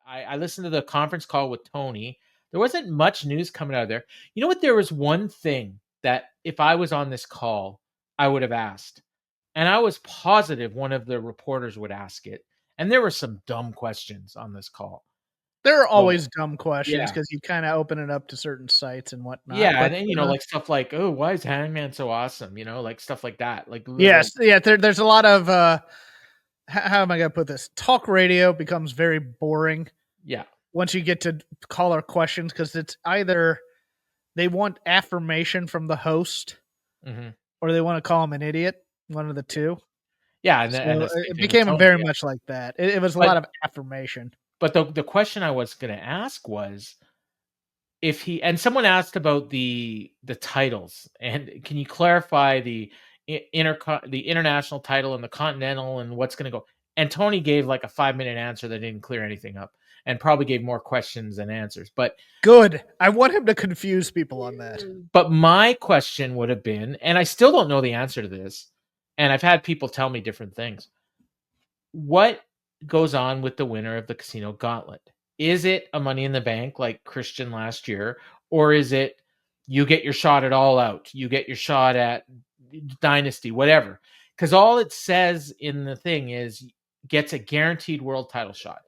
I listened to the conference call with Tony. There wasn't much news coming out of there. You know what? There was one thing that if I was on this call, I would have asked. And I was positive one of the reporters would ask it. And there were some dumb questions on this call. There are always dumb questions yeah. because you kind of open it up to certain sites and whatnot. Yeah, and then like stuff like, oh, why is Hangman so awesome? Like stuff like that. Like yes, yeah. There's a lot of how am I gonna put this? Talk radio becomes very boring. Yeah. Once you get to caller questions, because it's either they want affirmation from the host, or they want to call him an idiot. One of the two. Yeah, and it became very much like that. It was a lot of affirmation. But the question I was going to ask was if someone asked about the titles, and can you clarify the international title and the continental and what's going to go? And Tony gave like a 5-minute answer that didn't clear anything up and probably gave more questions than answers. But good. I want him to confuse people on that. But my question would have been, and I still don't know the answer to this, and I've had people tell me different things. What goes on with the winner of the Casino Gauntlet? Is it a Money in the Bank like Christian last year, or is it you get your shot at All Out, you get your shot at Dynasty, whatever? Because all it says in the thing is gets a guaranteed world title shot.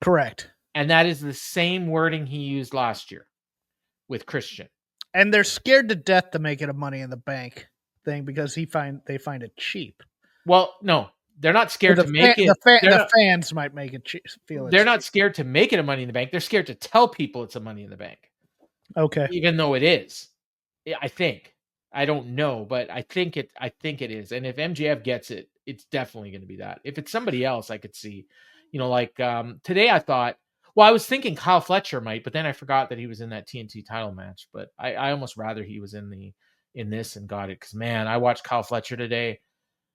Correct. And that is the same wording he used last year with Christian. And they're scared to death to make it a Money in the Bank thing because they find it cheap. Well, no. They're not scared to make it. The fans might make it feel they're not scared to make it a Money in the Bank. They're scared to tell people it's a Money in the Bank. Okay. Even though it is. I think. I don't know, but I think it is. And if MJF gets it, it's definitely going to be that. If it's somebody else, I could see. Like today I thought, well, I was thinking Kyle Fletcher might, but then I forgot that he was in that TNT title match. But I almost rather he was in this and got it. Because, man, I watched Kyle Fletcher today.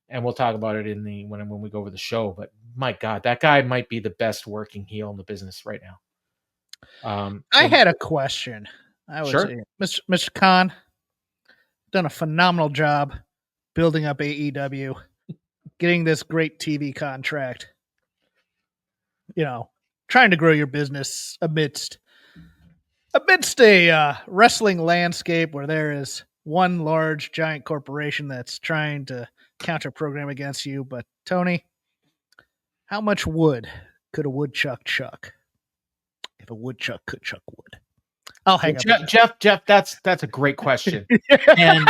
And we'll talk about it when we go over the show. But my God, that guy might be the best working heel in the business right now. I had a question. Sure. Mr. Khan, done a phenomenal job building up AEW, getting this great TV contract. Trying to grow your business amidst a wrestling landscape where there is one large giant corporation that's trying to counter program against you. But Tony, how much wood could a woodchuck chuck if a woodchuck could chuck wood? I'll hang up. Jeff, that's a great question. And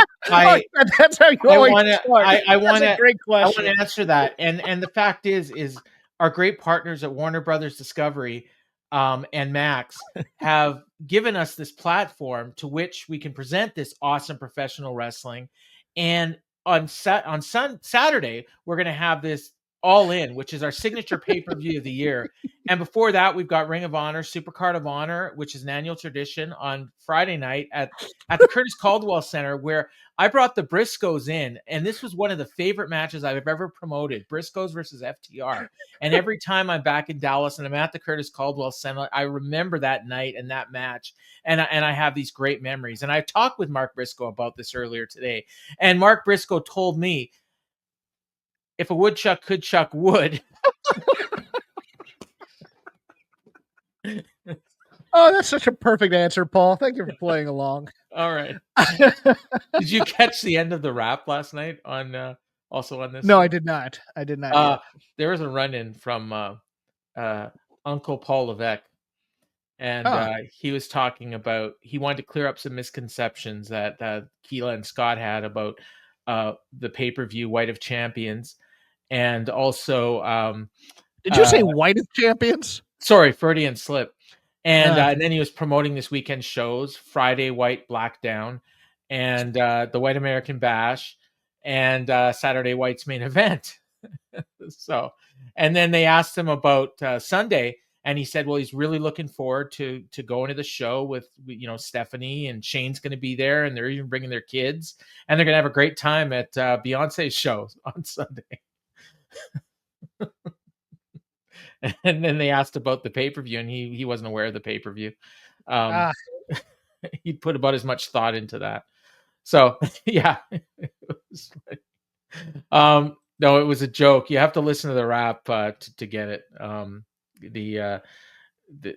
that's how you always start. I want to answer that. And the fact is our great partners at Warner Brothers Discovery and Max have given us this platform to which we can present this awesome professional wrestling. And on Saturday, we're going to have this All In, which is our signature pay-per-view of the year. And before that, we've got Ring of Honor, Supercard of Honor, which is an annual tradition on Friday night at the Curtis Caldwell Center, where I brought the Briscoes in. And this was one of the favorite matches I've ever promoted, Briscoes versus FTR. And every time I'm back in Dallas and I'm at the Curtis Caldwell Center, I remember that night and that match. And I have these great memories. And I talked with Mark Briscoe about this earlier today. And Mark Briscoe told me, if a woodchuck could chuck wood. Oh, that's such a perfect answer, Paul. Thank you for playing along. All right. Did you catch the end of the rap last night on also on this? No, I did not. There was a run-in from Uncle Paul Levesque. And he was talking about, he wanted to clear up some misconceptions that Keela and Scott had about the pay-per-view White of Champions. And also... did you say White of Champions? Sorry, Freudian slip. And then he was promoting this weekend shows, Friday White Blackdown, and the White American Bash, and Saturday White's main event. So, and then they asked him about Sunday, and he said, well, he's really looking forward to going to the show with, Stephanie, and Shane's going to be there, and they're even bringing their kids, and they're going to have a great time at Beyonce's show on Sunday. And then they asked about the pay-per-view, and he wasn't aware of the pay-per-view. He put about as much thought into that. So, yeah. No, it was a joke. You have to listen to the rap to get it.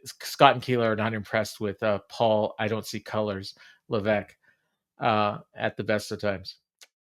Scott and Keeler are not impressed with Paul. I don't see colors Levesque at the best of times.